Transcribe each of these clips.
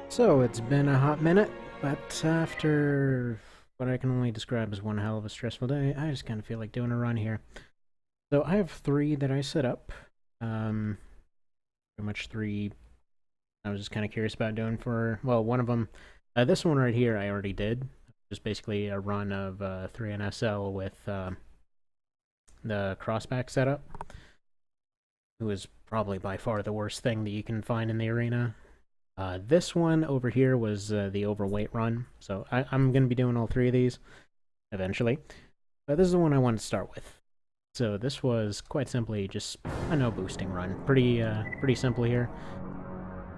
So it's been a hot minute, but after what I can only describe as one hell of a stressful day, I just kind of feel like doing a run here. So I have three that I set up. Um, Pretty much three I was just kind of curious about doing for, well, one of them, this one right here I already did. Just basically a run of 3NSL with the crossback setup. It was probably by far the worst thing that you can find in the arena. This one over here was the overweight run, so I'm going to be doing all three of these eventually. But this is the one I wanted to start with. So this was quite simply just a no boosting run. Pretty simple here.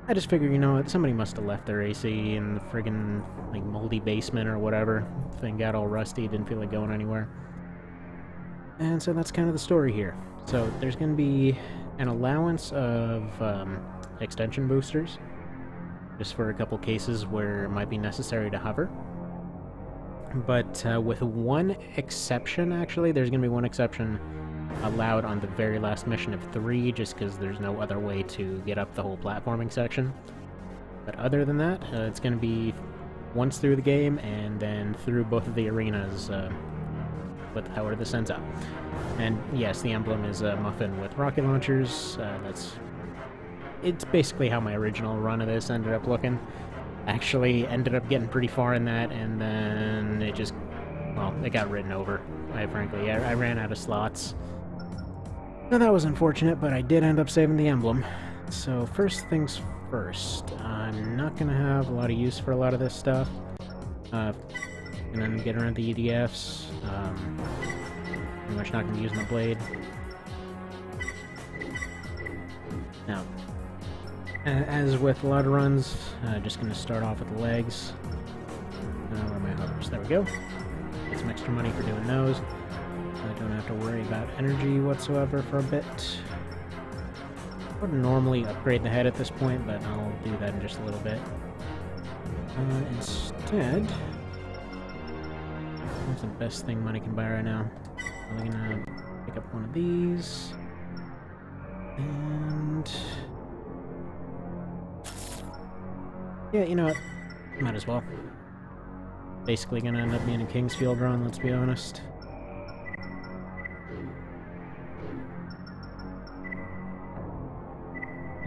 I just figured, you know what, somebody must have left their AC in the friggin' like moldy basement or whatever. Thing got all rusty, didn't feel like going anywhere. And so that's kind of the story here. So there's going to be an allowance of extension boosters, just for a couple cases where it might be necessary to hover. But with one exception, actually, there's going to be one exception allowed on the very last mission of 3, just because there's no other way to get up the whole platforming section. But other than that, it's going to be once through the game, and then through both of the arenas with however this ends up. And yes, the emblem is a muffin with rocket launchers. It's basically how my original run of this ended up looking. Actually ended up getting pretty far in that, and then it just, well, it got written over. I ran out of slots. Now that was unfortunate, but I did end up saving the emblem. So first things first, I'm not going to have a lot of use for a lot of this stuff. And then get around the EDFs. Pretty much not going to be using the blade. Now, as with a lot of runs, just going to start off with the legs. Where are my hovers? There we go. Get some extra money for doing those. I don't have to worry about energy whatsoever for a bit. I would normally upgrade the head at this point, but I'll do that in just a little bit. Instead, what's the best thing money can buy right now? I'm gonna pick up one of these. And yeah, you know what? Might as well. Basically gonna end up being a Kingsfield run, let's be honest.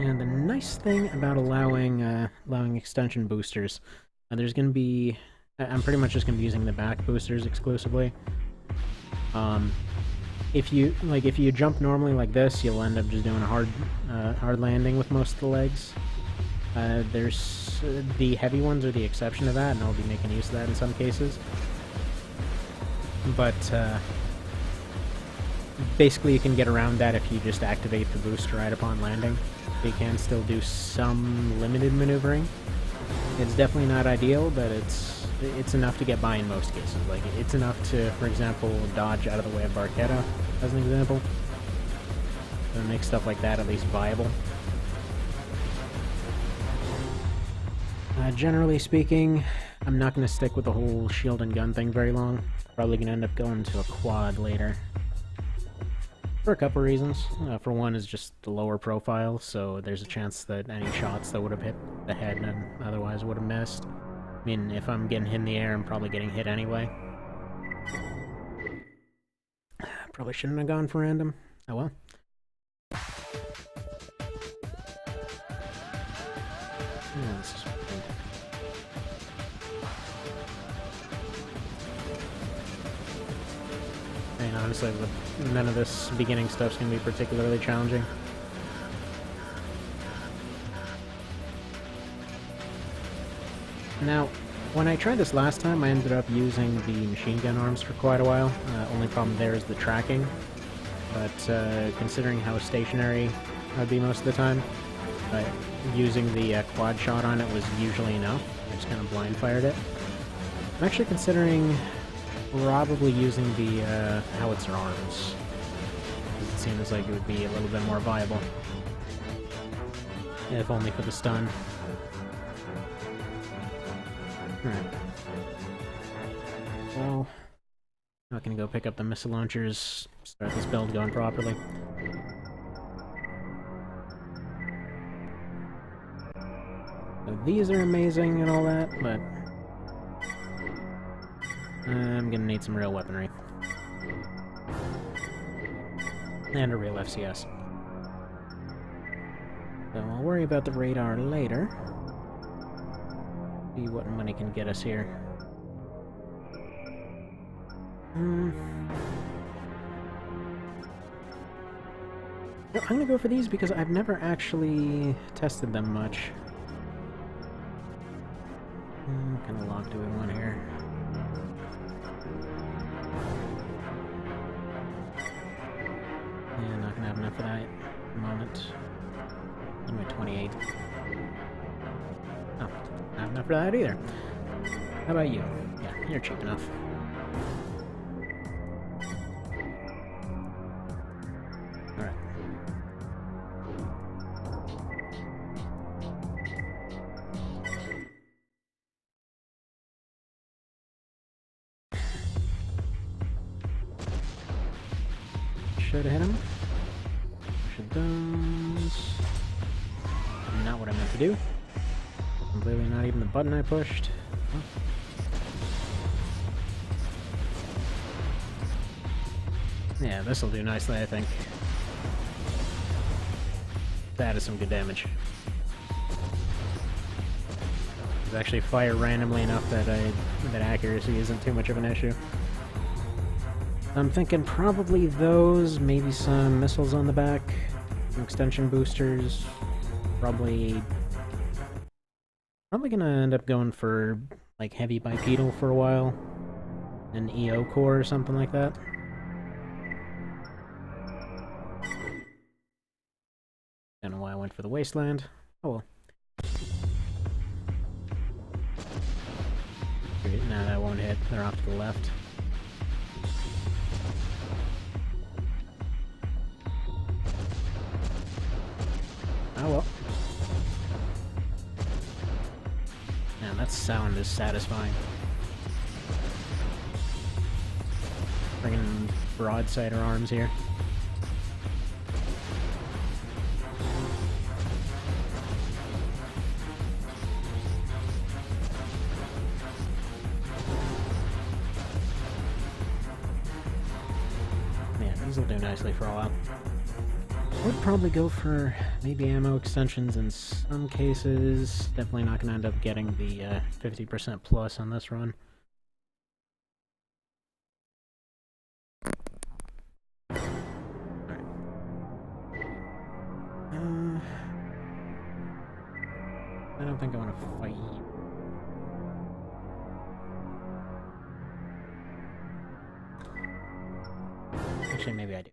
And the nice thing about allowing extension boosters, there's gonna be, I'm pretty much just gonna be using the back boosters exclusively. If you jump normally like this, you'll end up just doing a hard landing with most of the legs. There's the heavy ones are the exception to that, and I'll be making use of that in some cases. But basically, you can get around that if you just activate the boost right upon landing. You can still do some limited maneuvering. It's definitely not ideal, but it's enough to get by in most cases. Like, it's enough to, for example, dodge out of the way of Barchetta, as an example. So make stuff like that at least viable. Generally speaking, I'm not going to stick with the whole shield and gun thing very long. Probably going to end up going to a quad later. For a couple reasons. For one is just the lower profile, so there's a chance that any shots that would have hit the head and otherwise would have missed. I mean, if I'm getting hit in the air, I'm probably getting hit anyway. Probably shouldn't have gone for random. Oh well. Yeah, this is weird. I mean, honestly, none of this beginning stuff's gonna be particularly challenging. Now, when I tried this last time, I ended up using the machine gun arms for quite a while. Only problem there is the tracking. But considering how stationary I'd be most of the time, using the quad shot on it was usually enough. I just kind of blind fired it. I'm actually considering probably using the howitzer arms. It seems like it would be a little bit more viable. If only for the stun. Alright. Well, not gonna go pick up the missile launchers, start this build going properly. So these are amazing and all that, but I'm gonna need some real weaponry. And a real FCS. So I'll worry about the radar later. See what money can get us here. I'm gonna go for these because I've never actually tested them much. Kind of locked doing one here. Yeah, not gonna have enough of that at the moment. I'm at 28. Oh, not enough for that either. How about you? Yeah, you're cheap enough. Alright. Should have hit him. Should those. Not what I meant to do. Completely not even the button I pushed. Oh. Yeah, this'll do nicely, I think. That is some good damage. It's actually fire randomly enough that that accuracy isn't too much of an issue. I'm thinking probably those, maybe some missiles on the back, some extension boosters, probably gonna end up going for like heavy bipedal for a while, an EO core or something like that. Don't know why I went for the wasteland. Oh well. No, that won't hit. They're off to the left. Oh well. Man, that sound is satisfying. Bringing broadsider arms here. Man, these will do nicely for a while. Would probably go for maybe ammo extensions in some cases. Definitely not going to end up getting the 50% plus on this run. Alright. I don't think I want to fight you. Actually, maybe I do.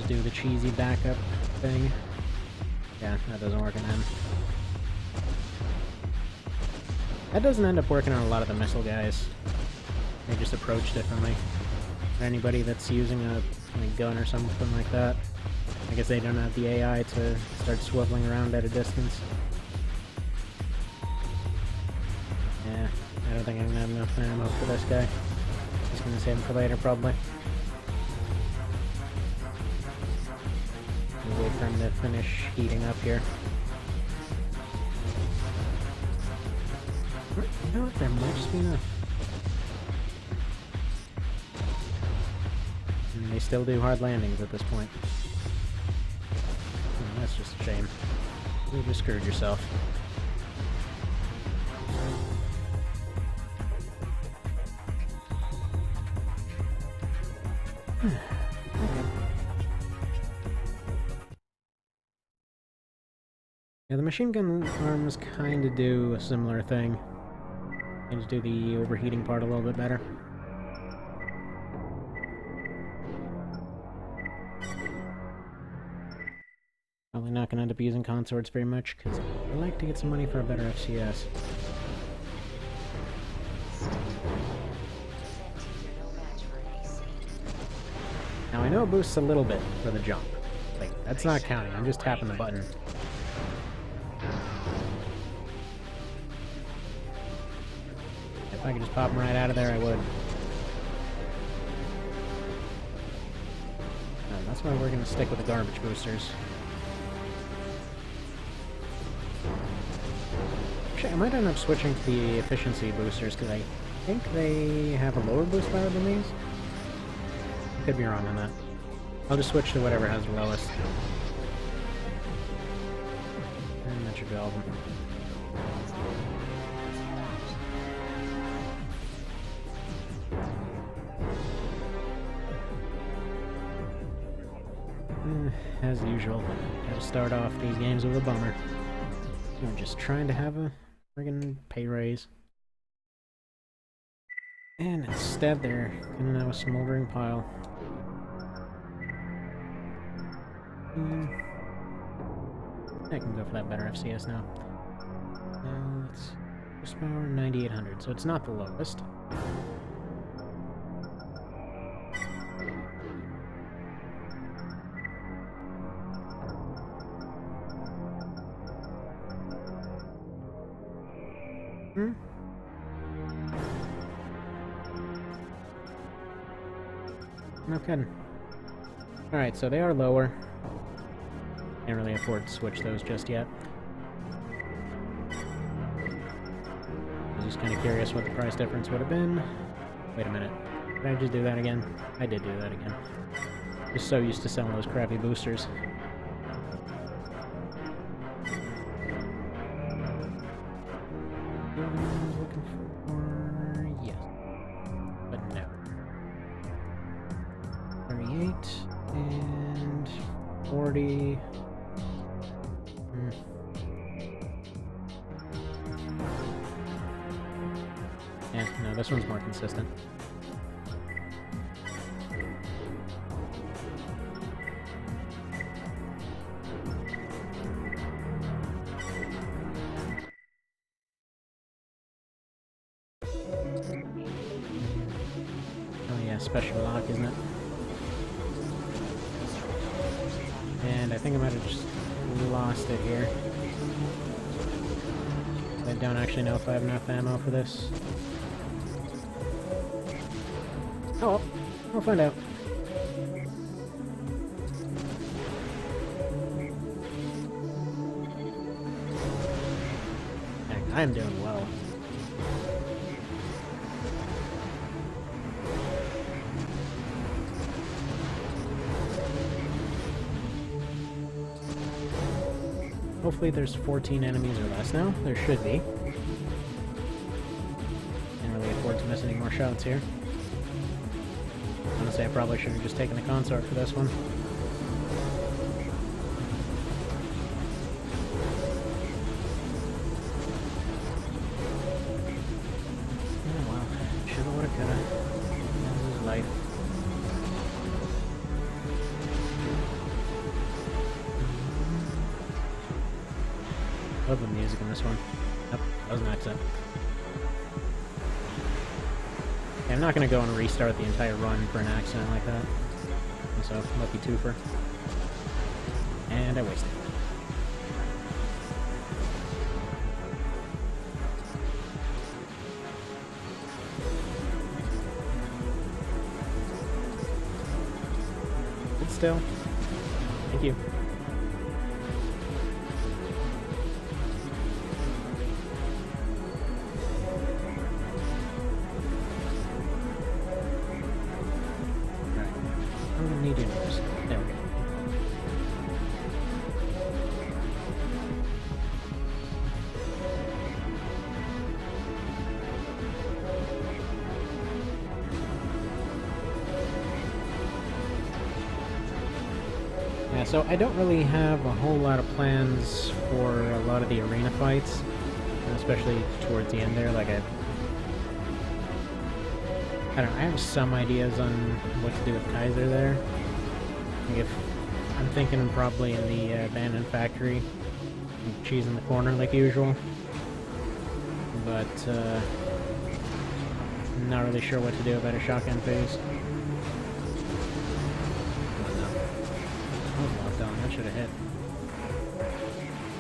Do the cheesy backup thing. Yeah, that doesn't work in them. That doesn't end up working on a lot of the missile guys. They just approach differently. For anybody that's using a gun or something like that, I guess they don't have the AI to start swiveling around at a distance. Yeah, I don't think I'm gonna have enough ammo for this guy. Just gonna save him for later, probably. Wait for him to finish heating up here. You know what? There might just be enough. And they still do hard landings at this point. Oh, that's just a shame. You just screwed yourself. Okay. Yeah, the machine gun arms kind of do a similar thing. They just do the overheating part a little bit better. Probably not going to end up using consorts very much, because I like to get some money for a better FCS. Now I know it boosts a little bit for the jump. Like, that's not counting, I'm just tapping the button. If I could just pop him right out of there, I would. That's why we're gonna stick with the garbage boosters. Actually, I might end up switching to the efficiency boosters, because I think they have a lower boost power than these. Could be wrong on that. I'll just switch to whatever has the lowest. And that should be all of them. As usual, gotta start off these games with a bummer. I'm just trying to have a friggin' pay raise. And instead they're gonna have a smoldering pile. I can go for that better FCS now. Let's horsepower 9,800, so it's not the lowest. No kidding. Alright, so they are lower. Can't really afford to switch those just yet. I was just kind of curious what the price difference would have been. Wait a minute. Did I just do that again? I did do that again. Just so used to selling those crappy boosters. Looking for... yes. But no. 38 and 40. Yeah, no, this one's more consistent. Oh yeah, special lock, isn't it? And I think I might have just lost it here. I don't actually know if I have enough ammo for this. Oh well, we'll find out. Dang, I am doing well. Hopefully there's 14 enemies or less now. There should be. Can't really afford to miss any more shots here. Honestly, I probably should have just taken the consort for this one. Oh well. Shoulda, woulda, coulda. This is life. Love the music in this one. Yep, that was an accident. I'm not going to go and restart the entire run for an accident like that. So, lucky twofer. And I wasted. Good still. Thank you. Need you notice. There we go. Yeah, so I don't really have a whole lot of plans for a lot of the arena fights, especially towards the end there. Like I don't know, I have some ideas on what to do with Kaiser there. If I'm thinking I'm probably in the abandoned factory, cheese in the corner like usual, but I'm not really sure what to do about a shotgun phase. Oh no, I was locked on. That should have hit.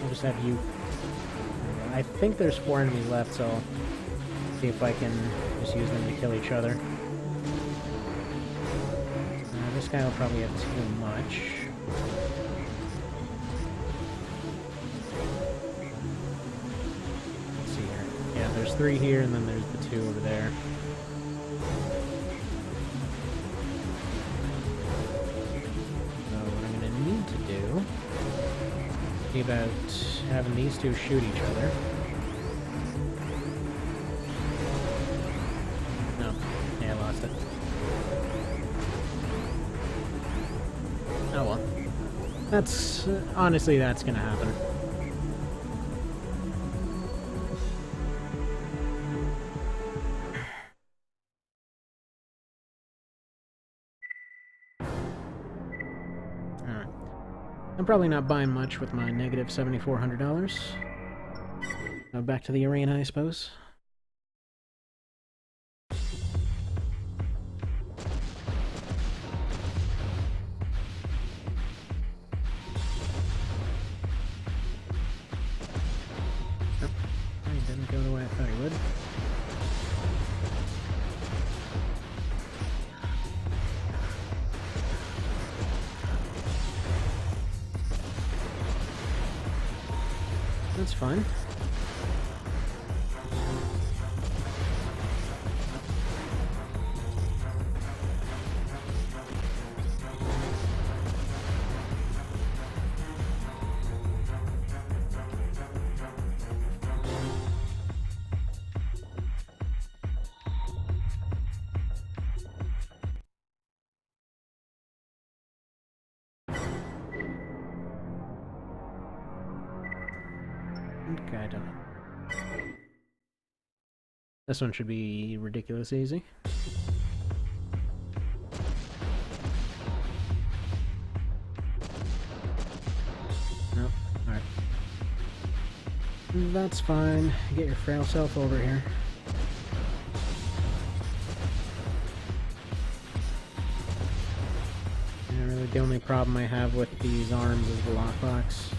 I'll just have you. I think there's 4 enemies left, so I'll see if I can just use them to kill each other. This guy will probably have too much. Let's see here. Yeah, there's 3 here, and then there's the 2 over there. So what I'm gonna need to do is see about having these 2 shoot each other. No. Yeah, I lost it. Oh well. That's... honestly, that's gonna happen. Alright. I'm probably not buying much with my negative $7,400. Now back to the arena, I suppose. Didn't go the way I thought he would. That's fine. Okay, I don't know. This one should be ridiculous easy. Nope. Alright. That's fine. Get your frail self over here. Yeah, really the only problem I have with these arms is the lockbox.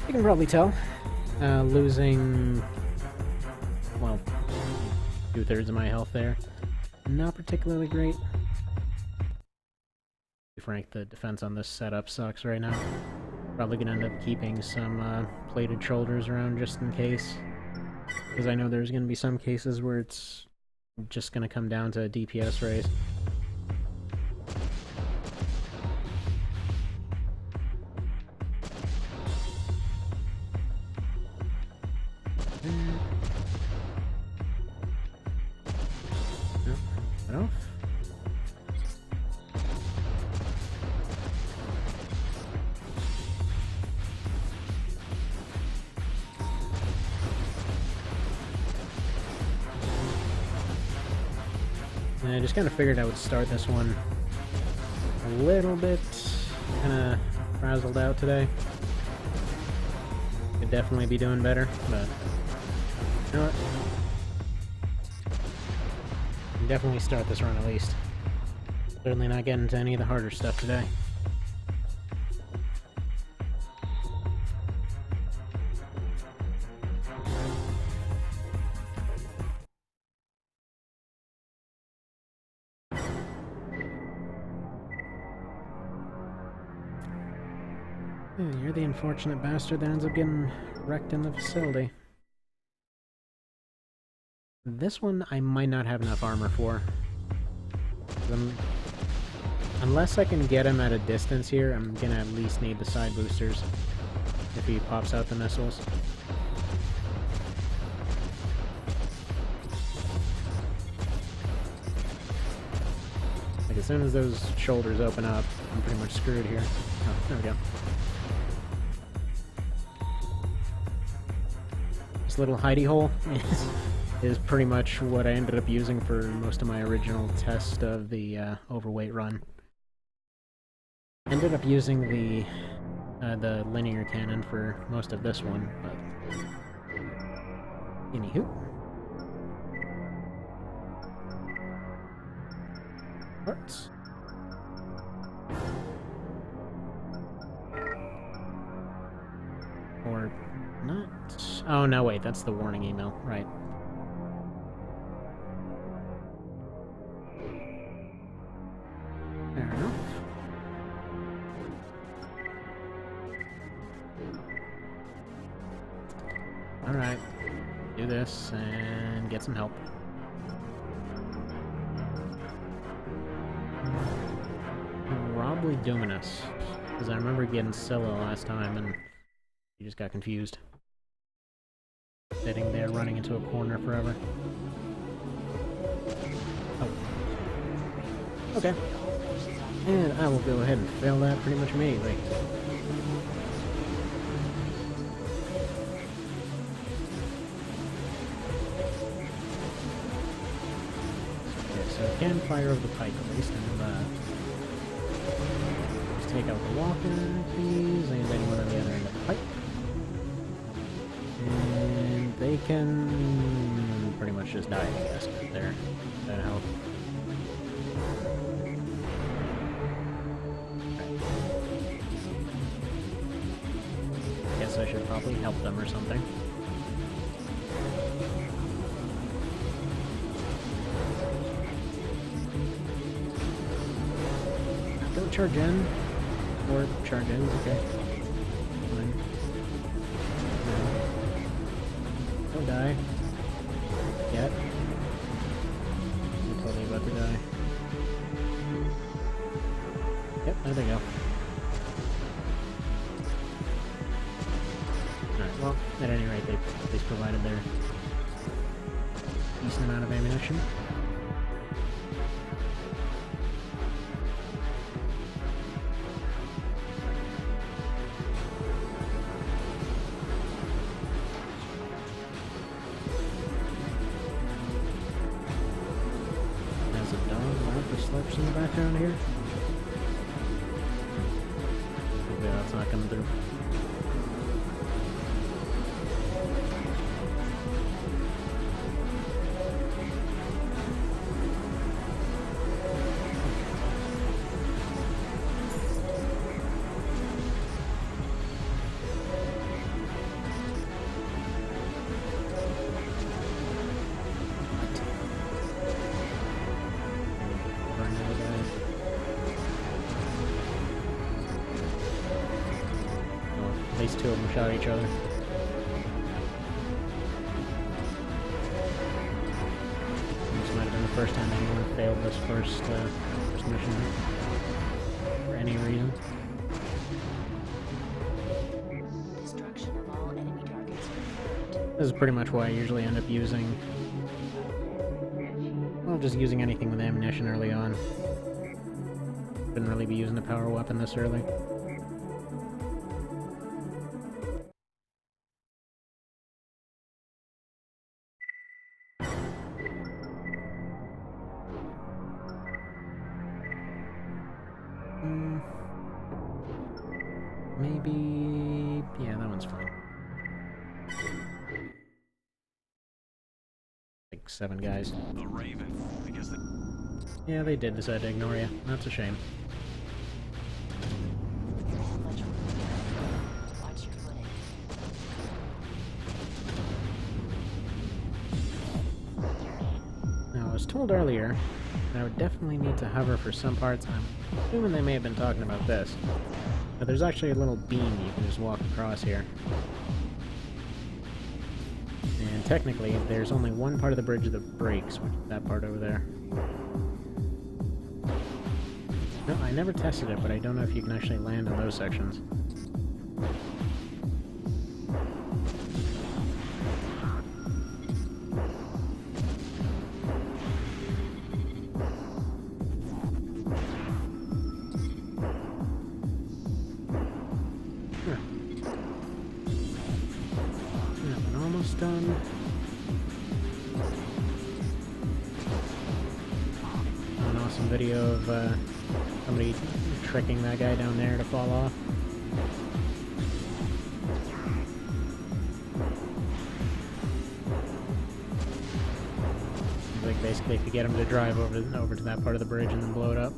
You can probably tell. Losing, well, 2/3 of my health there. Not particularly great. To be frank, the defense on this setup sucks right now. Probably gonna end up keeping some plated shoulders around just in case. Because I know there's gonna be some cases where it's just gonna come down to a DPS raise. Off. And I just kind of figured I would start this one a little bit kind of frazzled out today. Could definitely be doing better, but you know what? Definitely start this run at least. Certainly not getting into any of the harder stuff today. Yeah, you're the unfortunate bastard that ends up getting wrecked in the facility. This one I might not have enough armor for. Unless I can get him at a distance here, I'm gonna at least need the side boosters if he pops out the missiles. Like as soon as those shoulders open up, I'm pretty much screwed here. Oh, there we go. This little hidey hole is pretty much what I ended up using for most of my original test of the overweight run. Ended up using the linear cannon for most of this one, but anywho. Parts. Or not? Oh, no, wait, that's the warning email, right. Fair enough. Alright, do this and get some help. Probably Dominus, because I remember getting Scylla last time and he just got confused. Sitting there running into a corner forever. Oh. Okay. And I will go ahead and fail that pretty much immediately. Okay, so I can fire over the pike at least, and just take out the walker, please, and anyone on the other end of the pike. And they can pretty much just die, I guess, because they're out of health. Guess I should probably help them or something. Don't charge in. Or charge in, okay. Fine. No. Don't die. Yet. I'm totally about to die. Yep, there they go. Alright, well, at any rate, they at least provided their decent amount of ammunition. There's a dog loud for slips in the background here. Hopefully that's not coming through. At least two of them shot each other. This might have been the first time anyone failed this first mission for any reason. Destruction of all enemy targets. This is pretty much why I usually end up using, well, just using anything with ammunition early on. Shouldn't really be using a power weapon this early. Maybe... yeah, that one's fine. Like 7 guys. The Raven, I guess they... Yeah, they did decide to ignore you. That's a shame. Watch your footing. Now, I was told earlier that I would definitely need to hover for some parts. I'm assuming they may have been talking about this. But there's actually a little beam you can just walk across here. And technically, there's only one part of the bridge that breaks, which is that part over there. No, I never tested it, but I don't know if you can actually land on those sections. Done. An awesome video of somebody tricking that guy down there to fall off. Like basically, if you get him to drive over to that part of the bridge and then blow it up.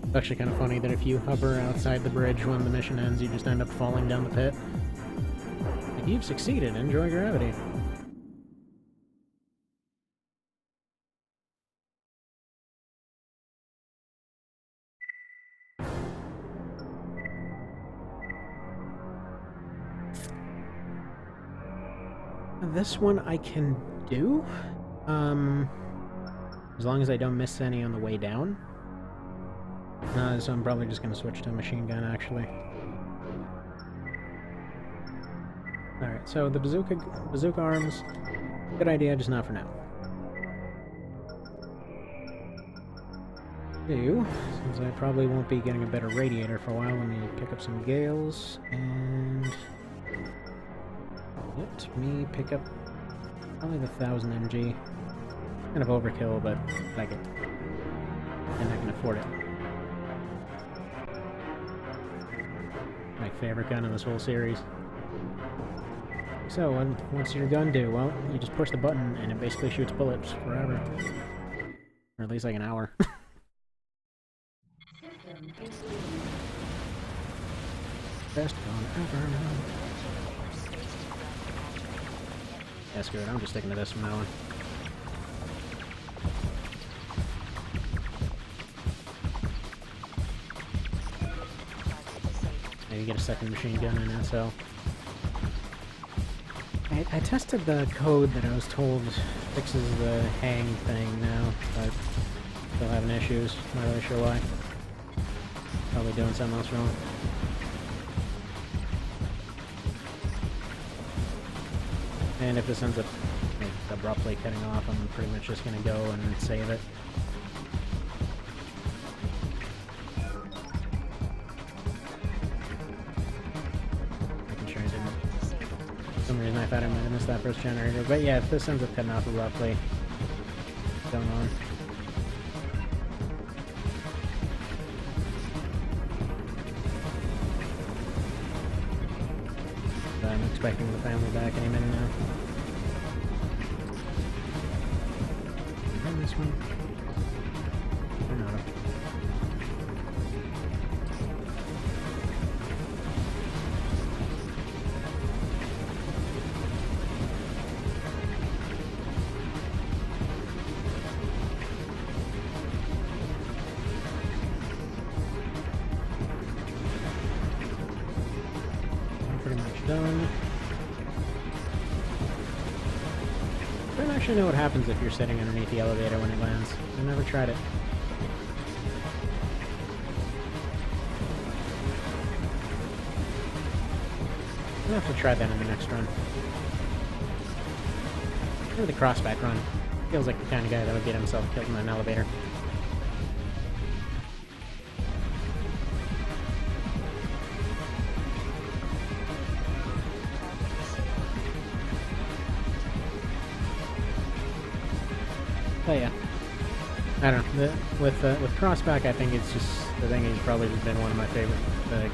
It's actually kind of funny that if you hover outside the bridge when the mission ends, you just end up falling down the pit. If you've succeeded, enjoy gravity. This one I can do, as long as I don't miss any on the way down. So I'm probably just going to switch to a machine gun, actually. Alright, so the bazooka arms, good idea, just not for now. Since I probably won't be getting a better radiator for a while, let me pick up some Gales, and let me pick up probably the 1000 MG. Kind of overkill, but I like it. And I can afford it. My favorite gun in this whole series. So, what's your gun do? Well, you just push the button and it basically shoots bullets forever. Or at least like an hour. Best gun ever. Yeah, screw it, I'm just sticking to this from now on. Maybe get a second machine gun in SL. I tested the code that I was told fixes the hang thing now, but still having issues. Not really sure why. Probably doing something else wrong. And if this ends up like, abruptly cutting off, I'm pretty much just gonna go and save it. Making sure I didn't. For some reason I thought I might have missed that first generator. But yeah, if this ends up cutting off abruptly, what's going on? I'm expecting the family back any minute now. And this one. Or not. I'm pretty much done. I don't actually know what happens if you're sitting underneath the elevator when it lands. I've never tried it. I'll have to try that in the next run. Or the crossback run. Feels like the kind of guy that would get himself killed in an elevator. But yeah, I don't know. With Crossback, I think it's just the thing. He's probably been one of my favorite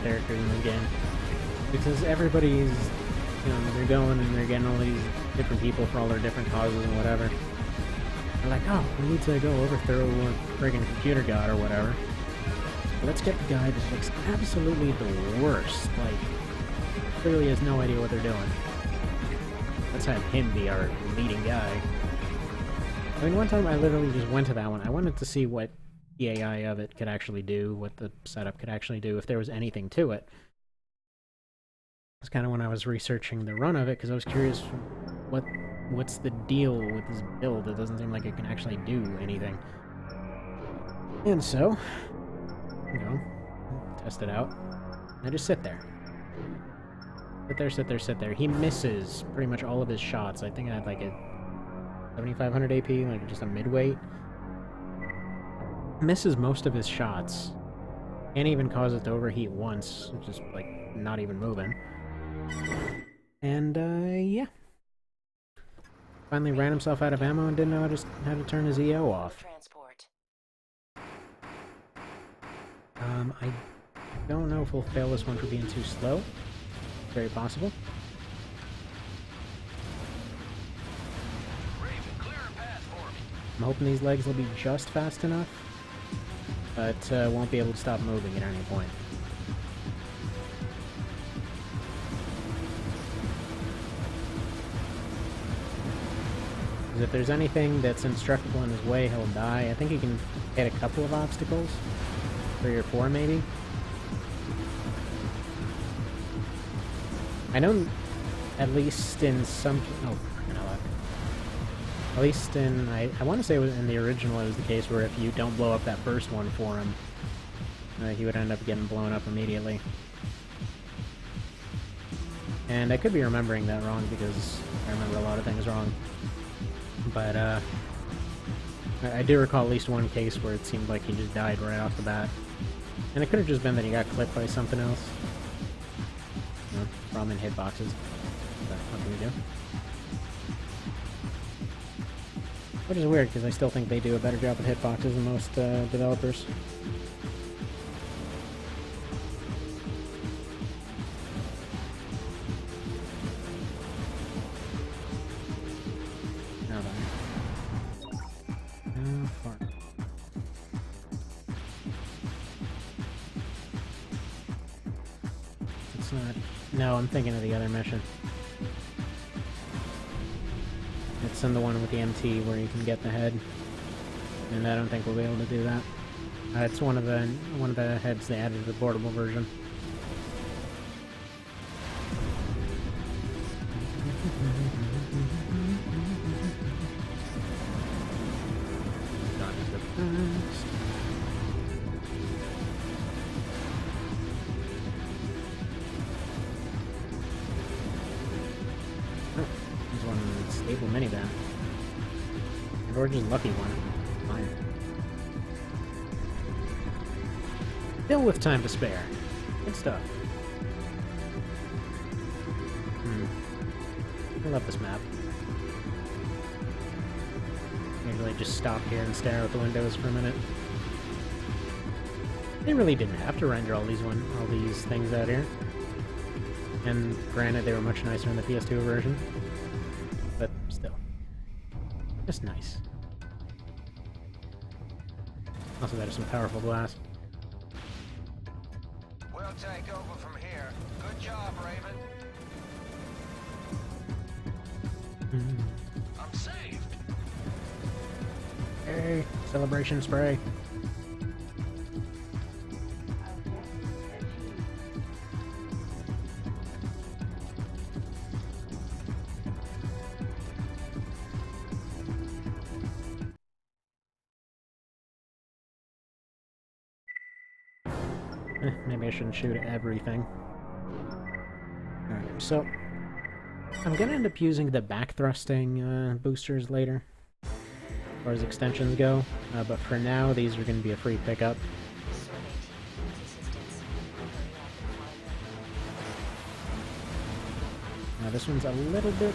characters in the game because everybody's, you know, they're going and they're getting all these different people for all their different causes and whatever. They're like, oh, we need to go overthrow a friggin' computer god or whatever. Let's get the guy that looks absolutely the worst. Like, clearly has no idea what they're doing. Let's have him be our leading guy. I mean, one time I literally just went to that one. I wanted to see what the AI of it could actually do, what the setup could actually do, if there was anything to it. That's kind of when I was researching the run of it, because I was curious what's the deal with this build. It doesn't seem like it can actually do anything. And so, you know, test it out. I just sit there. Sit there, sit there, sit there. He misses pretty much all of his shots. I think I had like a 7500 AP, like just a midweight. Misses most of his shots. Can't even cause it to overheat once. Just like not even moving. And yeah. Finally ran himself out of ammo and didn't know how to turn his EO off. Transport. I don't know if we'll fail this one for being too slow. Very possible. I'm hoping these legs will be just fast enough. but won't be able to stop moving at any point. 'Cause if there's anything that's indestructible in his way, he'll die. I think he can hit a couple of obstacles. 3 or 4, maybe. I know at least in some... Oh, you know what? At least in... I want to say in the original it was the case where if you don't blow up that first one for him, he would end up getting blown up immediately. And I could be remembering that wrong because I remember a lot of things wrong. But, I do recall at least one case where it seemed like he just died right off the bat. And it could have just been that he got clipped by something else. You know, problem in hitboxes. But what can we do? Which is weird, because I still think they do a better job with hitboxes than most developers. Now then. How far? It's not... No, I'm thinking of the other mission. It's in the one with the MT where you can get the head, and I don't think we'll be able to do that. It's one of the heads they added to the portable version. Gone is the past. There's one stable minivan. Or just lucky one. Fine. Still with time to spare. Good stuff. I love this map. Maybe I just stop here and stare out the windows for a minute. They really didn't have to render all these things out here. And granted, they were much nicer in the PS2 version. But still. Just nice. Also, that is some powerful glass. We'll take over from here. Good job, Raven. I'm saved. Hey, celebration spray. Maybe I shouldn't shoot everything. Alright, so I'm gonna end up using the back thrusting boosters later, as far as extensions go, but for now these are gonna be a free pickup. Survey team needs assistance. Now this one's a little bit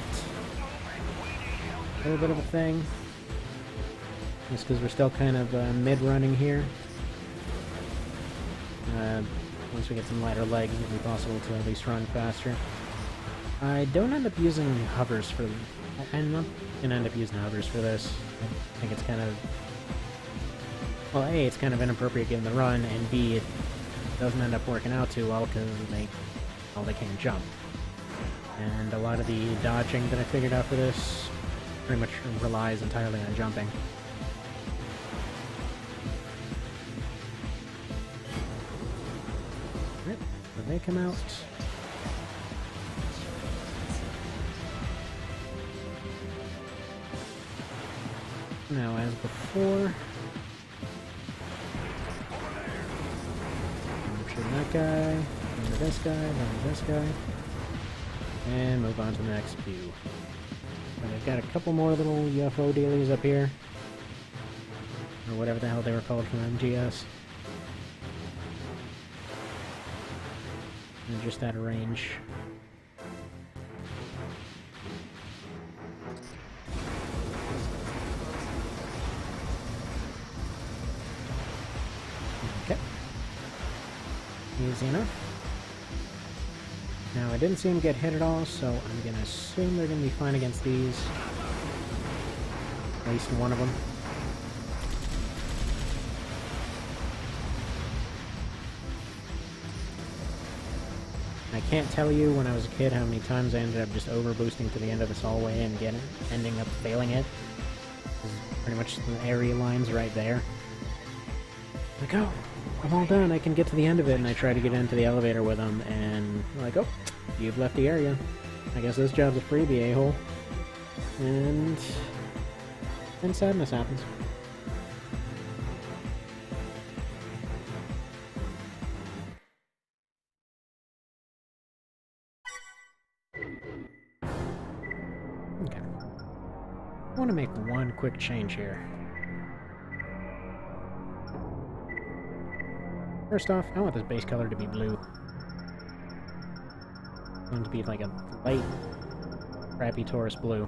of a thing, just because we're still kind of mid-running here. Once we get some lighter legs, it'll be possible to at least run faster. I don't end up using hovers for... I'm not going to end up using hovers for this. I think it's kind of... Well, A, it's kind of inappropriate given the run, and B, it doesn't end up working out too well because they can't jump. And a lot of the dodging that I figured out for this pretty much relies entirely on jumping. They come out. Now, as before, I'm shooting that guy, then to this guy, then to this guy, and move on to the next few. And I've got a couple more little UFO dealies up here, or whatever the hell they were called from MGS. And just out of range. Okay. Easy enough. Now, I didn't see him get hit at all, so I'm gonna assume they're gonna be fine against these. At least one of them. Can't tell you when I was a kid how many times I ended up just over boosting to the end of this hallway and ending up failing it. This is pretty much the area lines right there. Like, oh, I'm all done, I can get to the end of it, and I try to get into the elevator with them, and like, oh, you've left the area. I guess this job's a freebie, a-hole. And then sadness happens. Okay. I want to make one quick change here. First off, I want this base color to be blue. I want it to be like a light, crappy Taurus blue.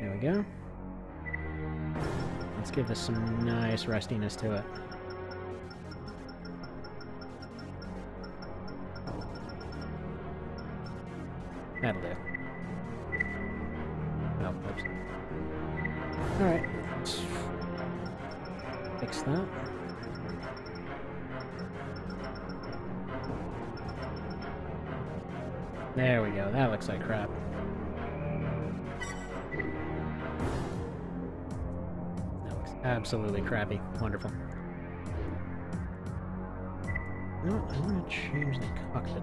There we go. Let's give this some nice rustiness to it. That'll do. Oh, oops. Alright, let's fix that. There we go, that looks like crap. That looks absolutely crappy. Wonderful. You know what? I want to change the cockpit.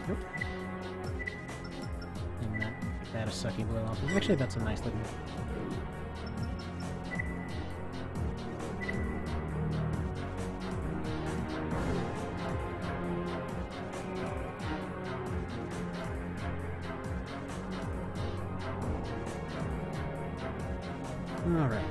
Nope. And that a sucky blue also. Actually, that's a nice looking. All right.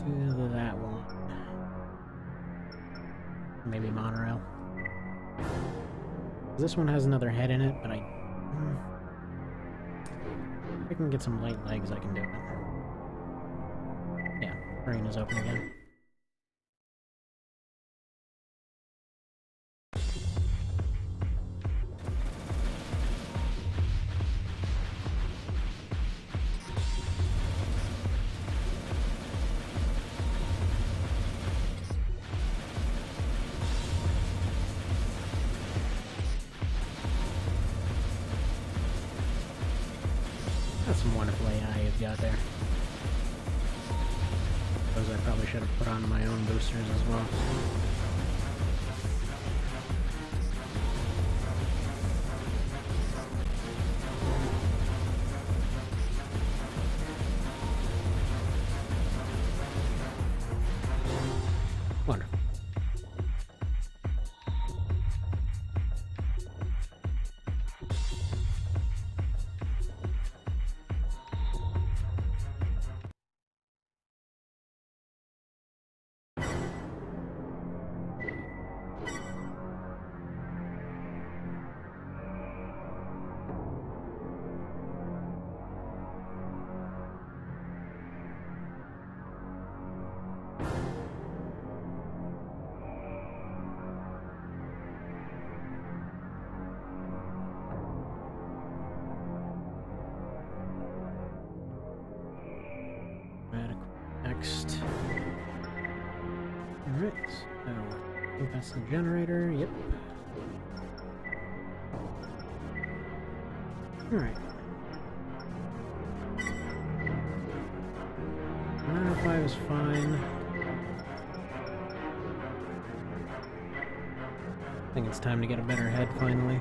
Do that one. Maybe monorail. This one has another head in it, but if I can get some light legs, I can do it. Yeah, brain is open again. That's some wonderful AI you've got there. Those I probably should have put on my own boosters as well. Wonderful. Next. Alright, so I think that's the generator, yep. Alright. 905 is fine. I think it's time to get a better head finally.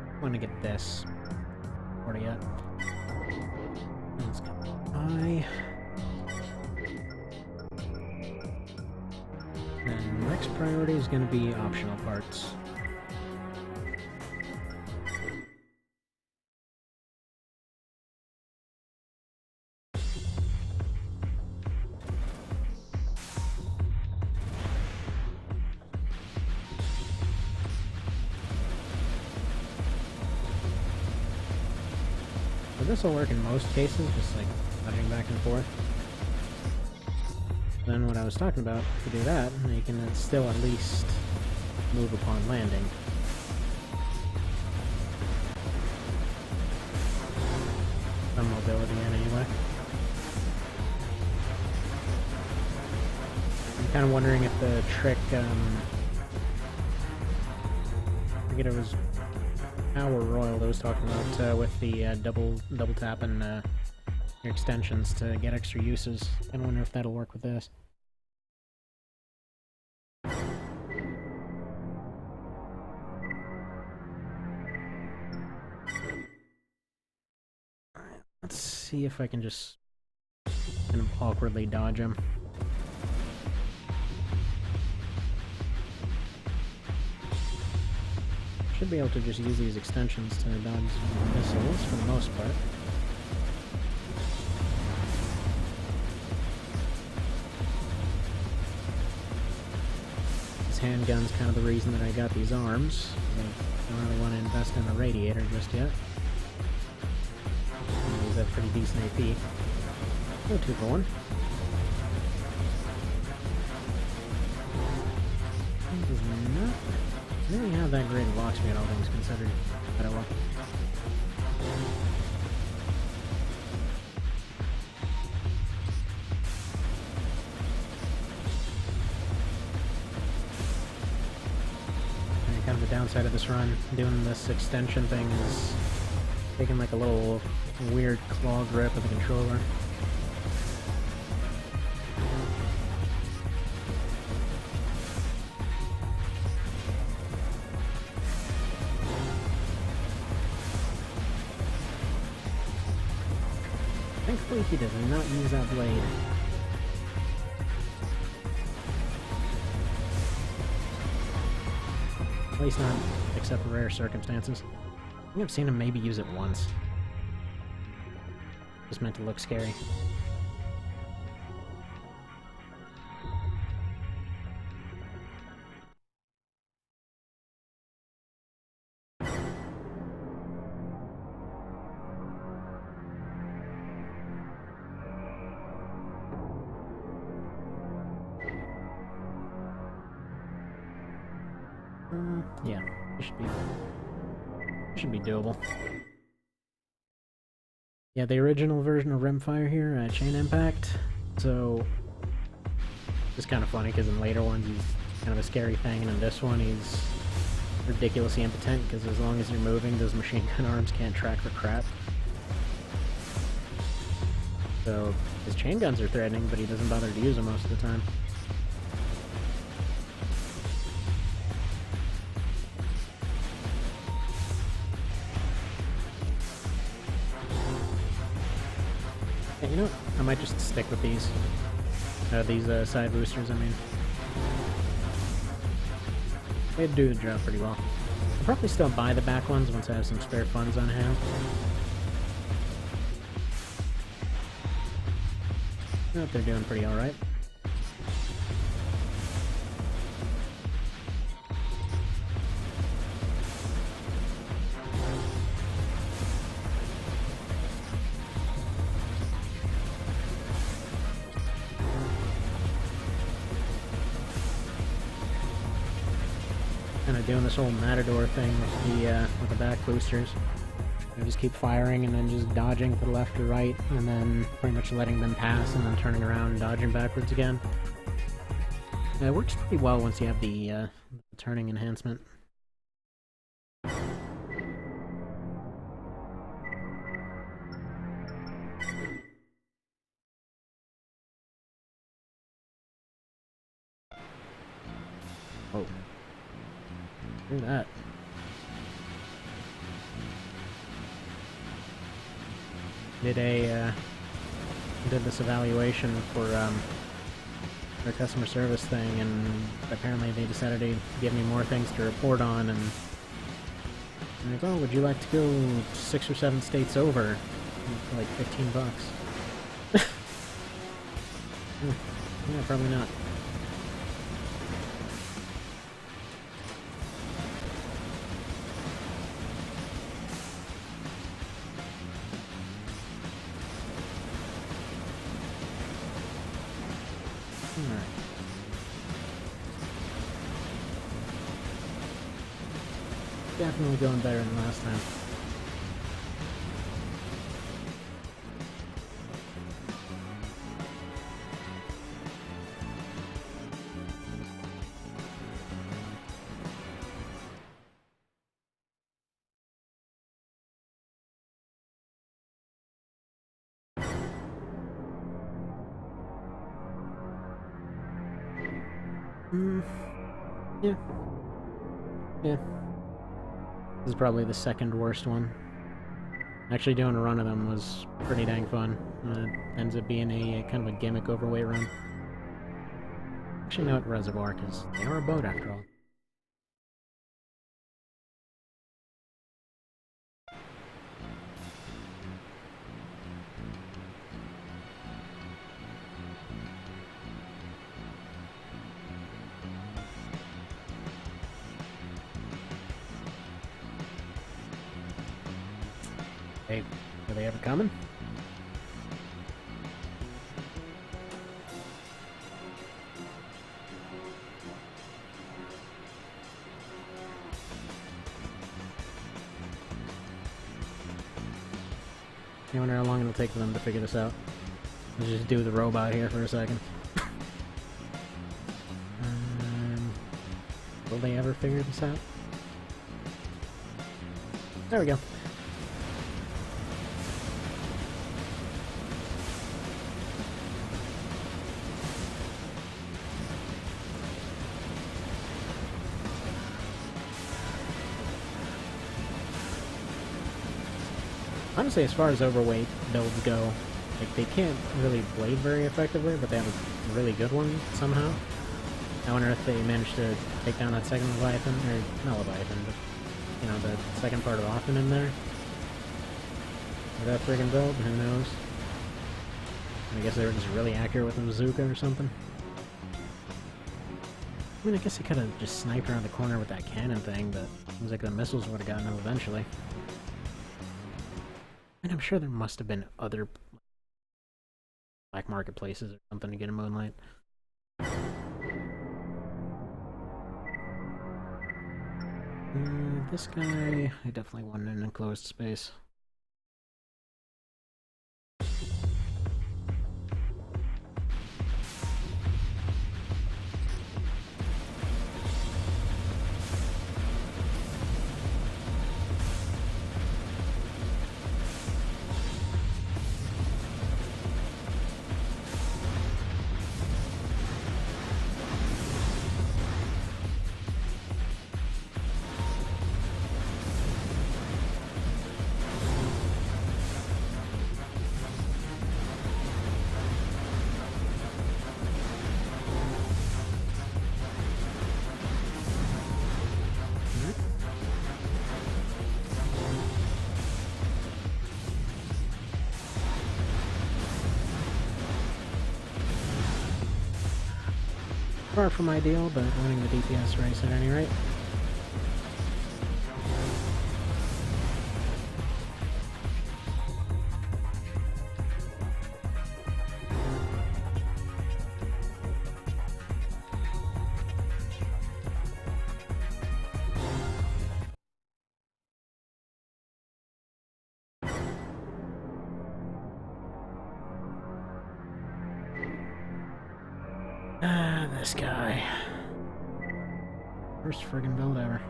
I want to get this. Where yet? Let's go. And next priority is going to be optional parts. this will work in most cases, just like nudging back and forth. Then what I was talking about, if you do that, you can still at least move upon landing. Some mobility in anyway. I'm kind of wondering if the trick, I forget it was Power Royal that was talking about with the double tap and your extensions to get extra uses. I wonder if that'll work with this. Let's see if I can just kind of awkwardly dodge him. Should be able to just use these extensions to dodge missiles for the most part. This handgun's kind of the reason that I got these arms. I don't really want to invest in a radiator just yet. These have pretty decent AP. No 2 for 1. Does not really have that great of lock speed, all things considered. But oh well. And kind of the downside of this run, doing this extension thing, is taking like a little weird claw grip of the controller. Thankfully, he does not use that blade. At least not, except for rare circumstances. I think I've seen him maybe use it once. Just meant to look scary. Yeah, it should be doable. Yeah, the original version of Rimfire here, Chain Impact. So it's kind of funny because in later ones he's kind of a scary thing, and in this one he's ridiculously impotent because as long as you're moving, those machine gun arms can't track for crap. So his chain guns are threatening, but he doesn't bother to use them most of the time. Yeah, you know what? I might just stick with these. These side boosters, I mean. They do the job pretty well. I'll probably still buy the back ones once I have some spare funds on hand. But they're doing pretty alright. Kind of doing this whole Matador thing with the back boosters. I just keep firing and then just dodging to the left or right, and then pretty much letting them pass and then turning around and dodging backwards again. It works pretty well once you have the turning enhancement. Oh. Look at that. Did this evaluation for their customer service thing, and apparently they decided to give me more things to report on, and I'm like, oh, would you like to go 6 or 7 states over for like $15? Yeah, probably not. Alright. Definitely going better than last time. Yeah. Yeah. This is probably the second worst one. Actually doing a run of them was pretty dang fun. It ends up being a kind of a gimmick overweight run. Actually not Reservoir, because they are a boat after all. Hey, are they ever coming? I wonder how long it'll take for them to figure this out. Let's just do the robot here for a second. Will they ever figure this out? There we go. Honestly, as far as overweight builds go, like they can't really blade very effectively, but they have a really good one somehow. I wonder if they managed to take down that second Leviathan, or not Leviathan, but you know, the second part of Often in there. With that friggin' build, who knows? I guess they were just really accurate with the bazooka or something. I mean, I guess they could have just sniped around the corner with that cannon thing, but it seems like the missiles would have gotten them eventually. And I'm sure there must have been other black marketplaces or something to get a Moonlight. This guy, I definitely want an enclosed space. Far from ideal, but winning the DPS race at any rate. This guy. First friggin' build ever.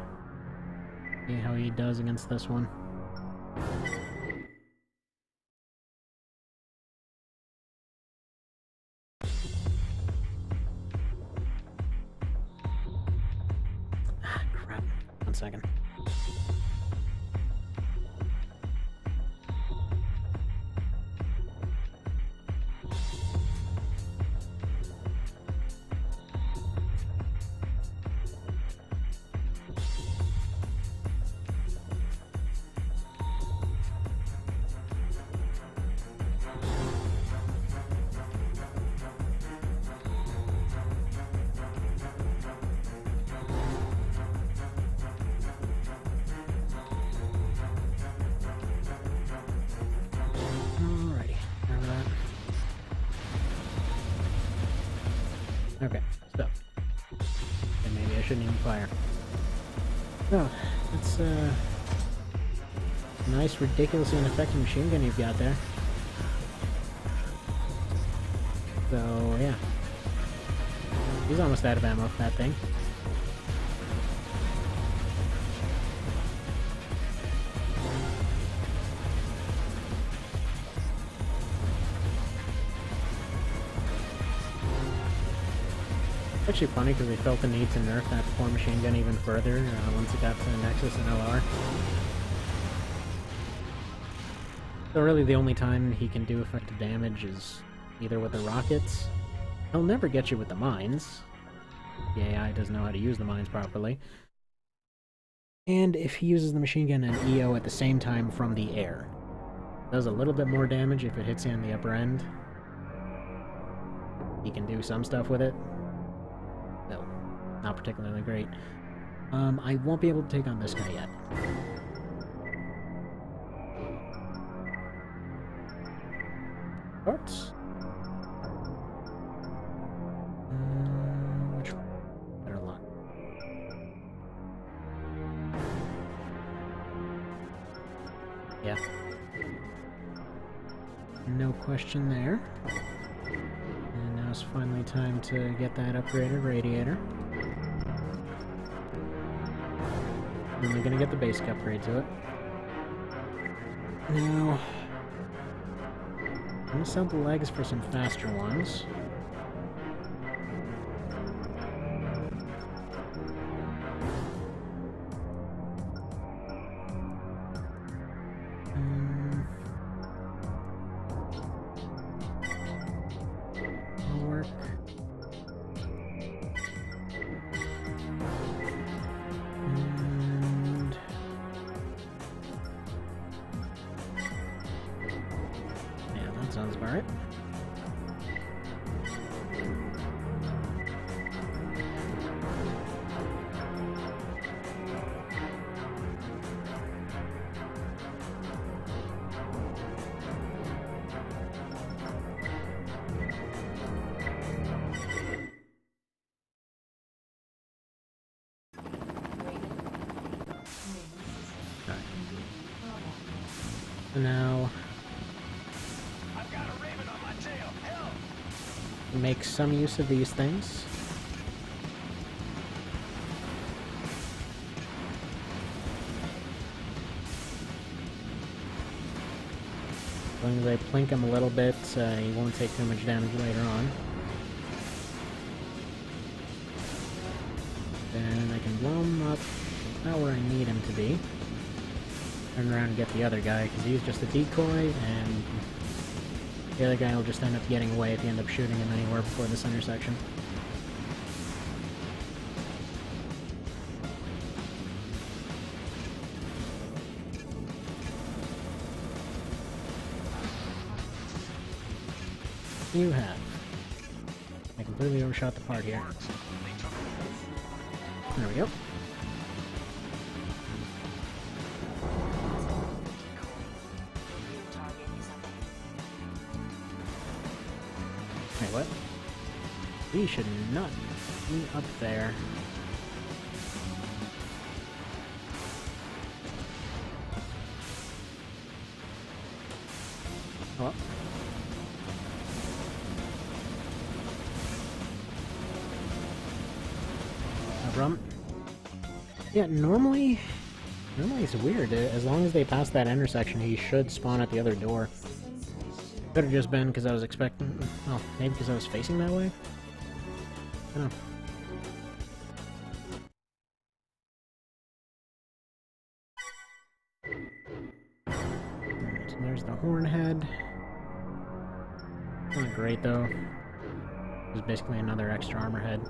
See how he does against this one. Ah, crap. 1 second. Okay, so. And maybe I shouldn't even fire. Oh, that's a nice, ridiculously ineffective machine gun you've got there. So, yeah. He's almost out of ammo for that thing. Actually funny because they felt the need to nerf that poor machine gun even further once it got to the Nexus and LR. So really the only time he can do effective damage is either with the rockets. He'll never get you with the mines. The AI doesn't know how to use the mines properly. And if he uses the machine gun and EO at the same time from the air. Does a little bit more damage if it hits you on the upper end. He can do some stuff with it. Still, not particularly great. I won't be able to take on this guy yet. Parts? Which one? Better luck. Yeah. No question there. And now it's finally time to get that upgraded radiator. I'm only gonna get the basic upgrade to it. Now, I'm gonna sell the legs for some faster ones. That'll work. And yeah, that sounds about right. So now, I've got a Raven on my tail. Help! make some use of these things. As long as I plink him a little bit, he won't take too much damage later on. Then I can blow him up about where I need him to be. Turn around and get the other guy, because he's just a decoy, and the other guy will just end up getting away if you end up shooting him anywhere before this intersection. You have. I completely overshot the part here. There we go. Wait, what? He should not be up there. Oh. No problem. Yeah, normally it's weird. As long as they pass that intersection, he should spawn at the other door. Could have just been because I was expecting... Well, maybe because I was facing that way? I don't know. Alright, so there's the horn head. Not great, though. It's basically another extra armor head.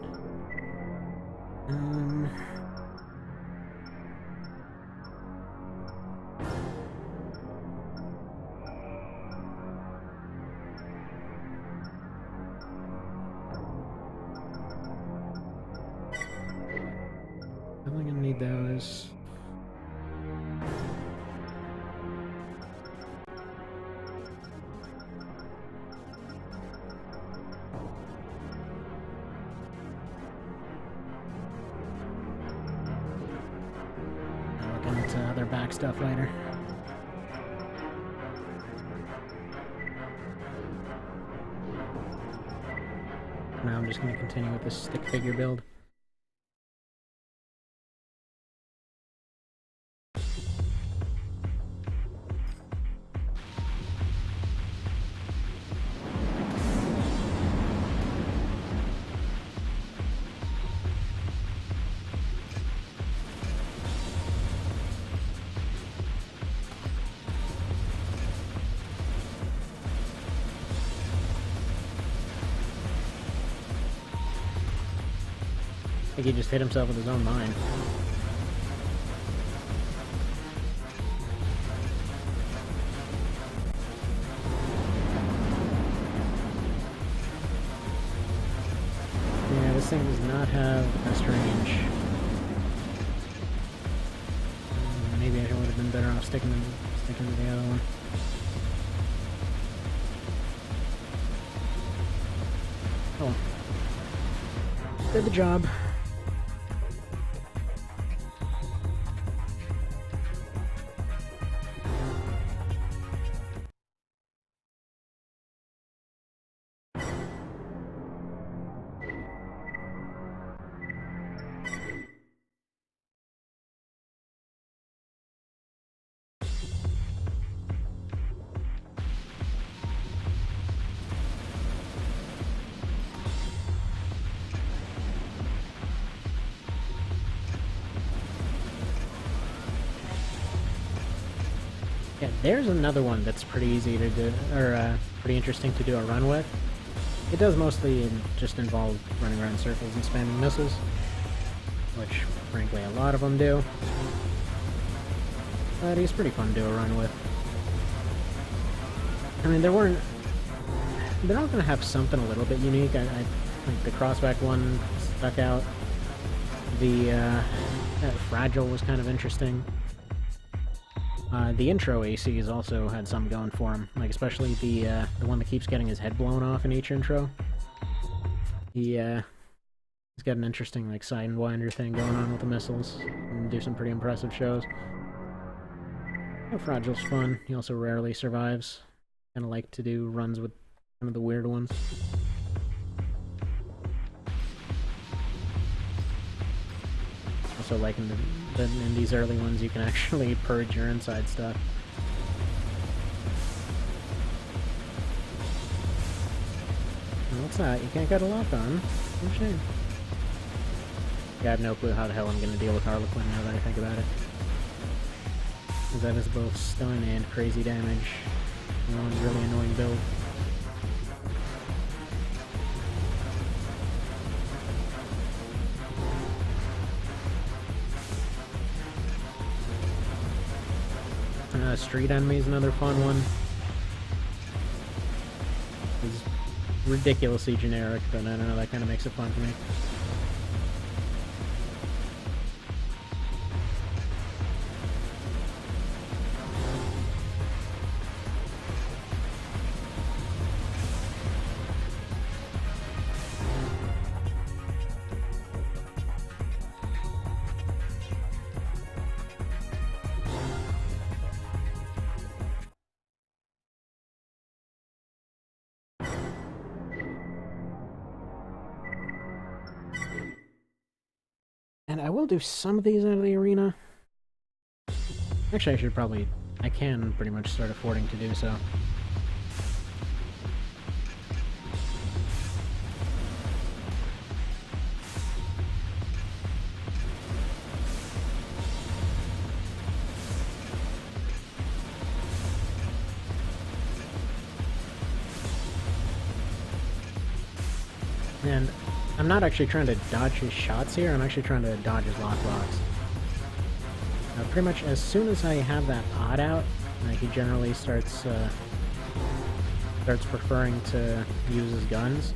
Definitely gonna need those. attack stuff later. Now I'm just going to continue with this stick figure build. I think he just hit himself with his own mine. Yeah, this thing does not have the best range. Maybe I would have been better off sticking to the other one. Oh. Did the job. Yeah, there's another one that's pretty easy to do, or pretty interesting to do a run with. It does mostly just involve running around in circles and spamming missiles, which frankly a lot of them do. But he's pretty fun to do a run with. I mean, they're all going to have something a little bit unique. I think the crossback one stuck out. The fragile was kind of interesting. The intro ACs also had some going for him, like especially the one that keeps getting his head blown off in each intro. He's got an interesting like sidewinder thing going on with the missiles, and do some pretty impressive shows. Fragile's fun. He also rarely survives. Kind of like to do runs with some of the weird ones. Also like in these early ones you can actually purge your inside stuff. What's that? You can't get a lock on? Oh shame. Yeah, I have no clue how the hell I'm gonna deal with Harlequin now that I think about it. Because that is both stun and crazy damage. One really annoying build. Street Enemy is another fun one. It's ridiculously generic, but I don't know, that kind of makes it fun for me. And I will do some of these out of the arena. Actually, I can pretty much start affording to do so. And I'm not actually trying to dodge his shots here, I'm actually trying to dodge his lockbox. Pretty much as soon as I have that pod out, he generally starts preferring to use his guns,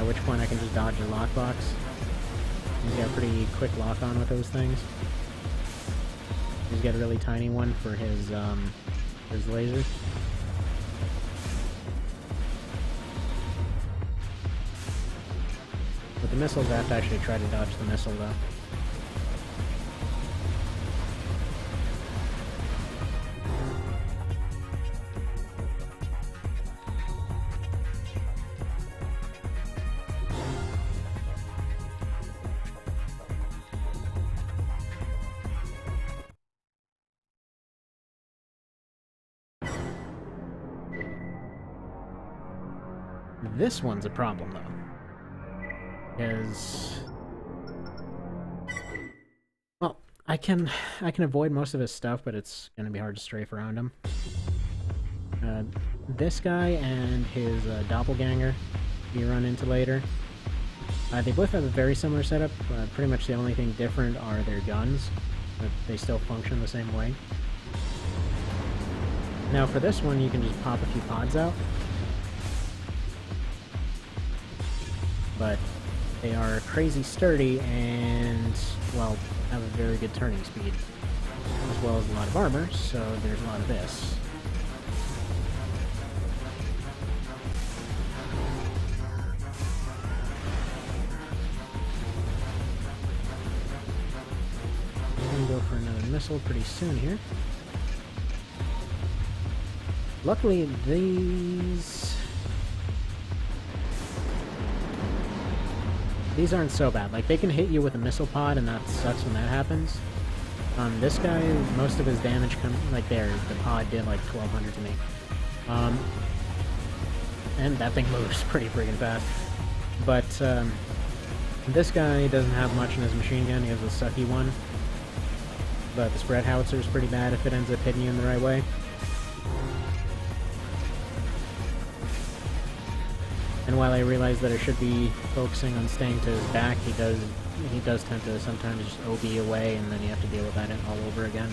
at which point I can just dodge his lockbox. He's got a pretty quick lock-on with those things. He's got a really tiny one for his lasers. With the missiles, I have to actually try to dodge the missile, though. This one's a problem, though. Because... well, I can avoid most of his stuff, but it's gonna be hard to strafe around him. This guy and his doppelganger you run into later. They both have a very similar setup. Pretty much the only thing different are their guns, but they still function the same way. Now for this one, you can just pop a few pods out. But they are crazy sturdy and, well, have a very good turning speed. As well as a lot of armor, so there's a lot of this. Go for another missile pretty soon here. Luckily, these aren't so bad. Like, they can hit you with a missile pod, and that sucks when that happens. This guy, most of his damage comes, like there, the pod did like 1200 to me. And that thing moves pretty friggin' fast. But, this guy doesn't have much in his machine gun. He has a sucky one. But the spread howitzer is pretty bad if it ends up hitting you in the right way. And while I realize that I should be focusing on staying to his back, he does tend to sometimes just OB away, and then you have to deal with that all over again.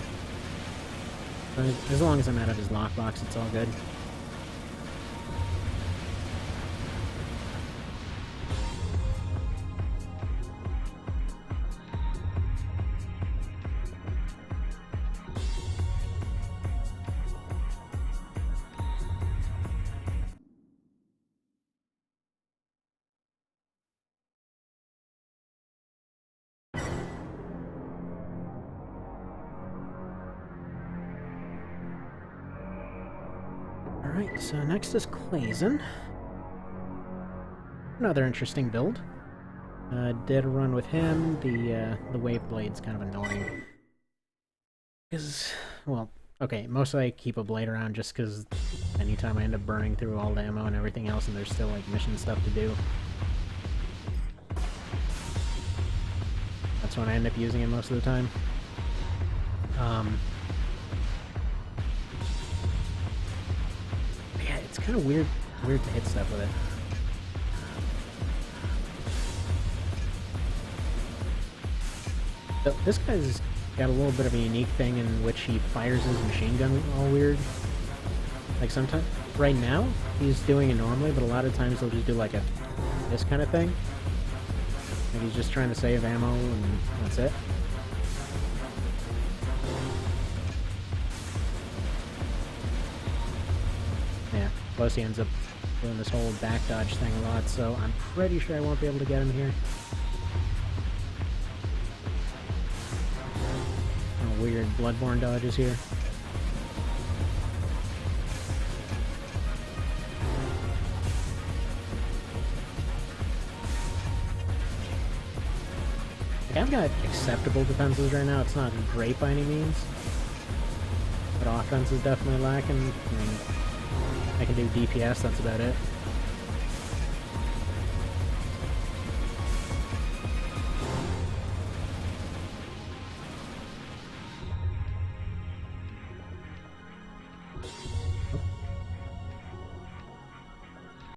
But as long as I'm out of his lockbox, it's all good. Alright, so next is Clazen. Another interesting build. Did a run with him. The wave blade's kind of annoying. Because, well, okay, mostly I keep a blade around just because anytime I end up burning through all the ammo and everything else and there's still like mission stuff to do, that's when I end up using it most of the time. Yeah, it's kind of weird to hit stuff with it. So this guy's got a little bit of a unique thing in which he fires his machine gun all weird. Like sometimes, right now, he's doing it normally, but a lot of times he'll just do like this kind of thing. Like he's just trying to save ammo and that's it. Yeah, plus he ends up doing this whole back dodge thing a lot, so I'm pretty sure I won't be able to get him here. Oh, weird Bloodborne dodges here. Like, I've got acceptable defenses right now. It's not great by any means, but offense is definitely lacking. I mean, I can do DPS, that's about it.